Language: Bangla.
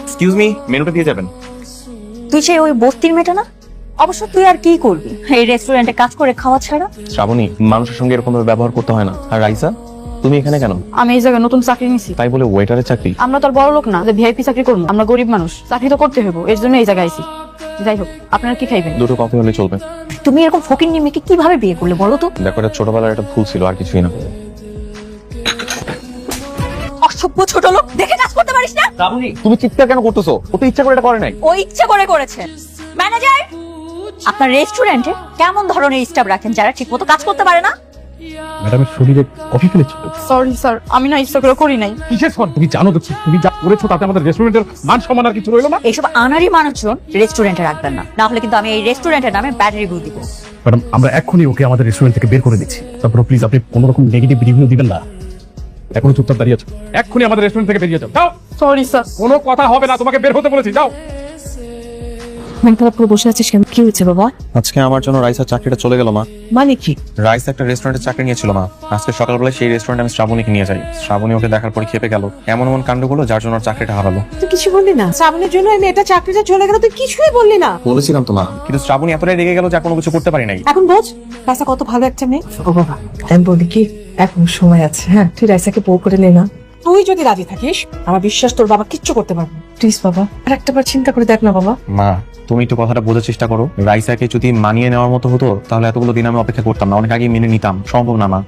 এক্সকিউজ মি, মেনুটা দিয়ে যাবেন। তুই সেই ওই বস্তির মেয়েটা না? অবশ্য তুই আর কি করবি এই রেস্টুরেন্টে কাজ করে খাওয়া ছাড়া? শ্রাবণী, মানুষের সঙ্গে এরকম ভাবে ব্যবহার করতে হয় না। আর রাইসা, তুমি এখানে কেন? আমি এই জায়গায় নতুন চাকরি নিছি। তাই বলে ওয়েটারের চাকরি? আমরা তো আর বড় লোক না যে ভিআইপি চাকরি করবো, আমরা গরিব মানুষ, চাকরি তো করতে হইব, এর জন্য এই জায়গায় আইছি। যাই হোক, আপনারা কি খাইবেন? দুটো কফি হলে চলবে। তুমি এরকম ফকিন্নি মেয়েকে কিভাবে বিয়ে করলে বলো তো? দেখো, এটা ছোটবেলার একটা ভুল ছিল, আর কিছুই না। অসভ্য ছোট লোক, দেখে কাজ করতে পারিস না? শ্রাবণী, তুমি চিৎকার কেন করতেছো? ও তো ইচ্ছা করে এটা করে নাই। ও ইচ্ছে করে করেছে। ম্যানেজার, আপনার রেস্টুরেন্টে কেমন ধরনের স্টাফ রাখেন যারা ঠিকমতো কাজ করতে পারে না? ম্যাডামের শরীরে কফি ফেলেছিল। সরি স্যার, আমি না ইচ্ছা করে করি নাই। কিসের সর? তুমি জানো তো তুমি যা করেছো তাতে আমাদের রেস্টুরেন্টের মান সম্মান আর কিছু রইলো না। এইসব আনারি মানুষজন রেস্টুরেন্টে রাখবেন না, না হলে কিন্তু আমি এই রেস্টুরেন্টের নামে ব্যাড রিভিউ দিব। ম্যাডাম, আমরা এখনই ওকে আমাদের রেস্টুরেন্ট থেকে বের করে দিচ্ছি। তারপর প্লিজ আপনি কোনো রকম নেগেটিভ রিভিউ দিবেন না। এখনো চুপচাপ দাঁড়িয়ে আছো, এক্ষুনি আমাদের রেস্টুরেন্ট থেকে বেরিয়ে যাও। যাও। Sorry sir. কোনো কথা হবে না, তোমাকে বের হতে বলেছি, যাও। মন খারাপ করে বসে আছিস কেন? কি হয়েছে বাবা? আজকে আমার জন্য রাইসার চাকরিটা চলে গেল মা। মানে কি? রাইস একটা রেস্টুরেন্টে চাকরি নিয়েছিল মা। আজকে সকালবেলায় সেই রেস্টুরেন্টে আমি শ্রাবণীকে নিয়ে যাই। শ্রাবণী ওকে দেখার পরে খেপে গেল। এমন এমন কাণ্ডগুলো যার জন্য ওর চাকরিটা হারালো। তুই কিছু বললি না? শ্রাবণের জন্য এই মেয়েটা চাকরিটা চলে গেল, তুই কিছুই বললি না। বলেছিলাম তো মা, কিন্তু শ্রাবণী এতটাই রেগে গেল যে আর কোনো কিছু করতে পারি নাই। এখন বোঝ রাইসা কত ভালো একটা মেয়ে। ও বাবা, আমি বলি কি, এখন সময় আছে। হ্যাঁ, তুই রাইসাকে বউ করে নে না। তুই যদি রাজি থাকিস, আমার বিশ্বাস তোর বাবা কিচ্ছু করতে পারবে না। প্লিজ বাবা, আর একটা বার চিন্তা করে দেখ না বাবা। মা, তুমি একটু কথাটা বোঝার চেষ্টা করো। রাইসাকে যদি মানিয়ে নেওয়ার মতো হতো তাহলে এতগুলো দিন আমি অপেক্ষা করতাম না, অনেক আগেই মেনে নিতাম। সম্ভব না মা।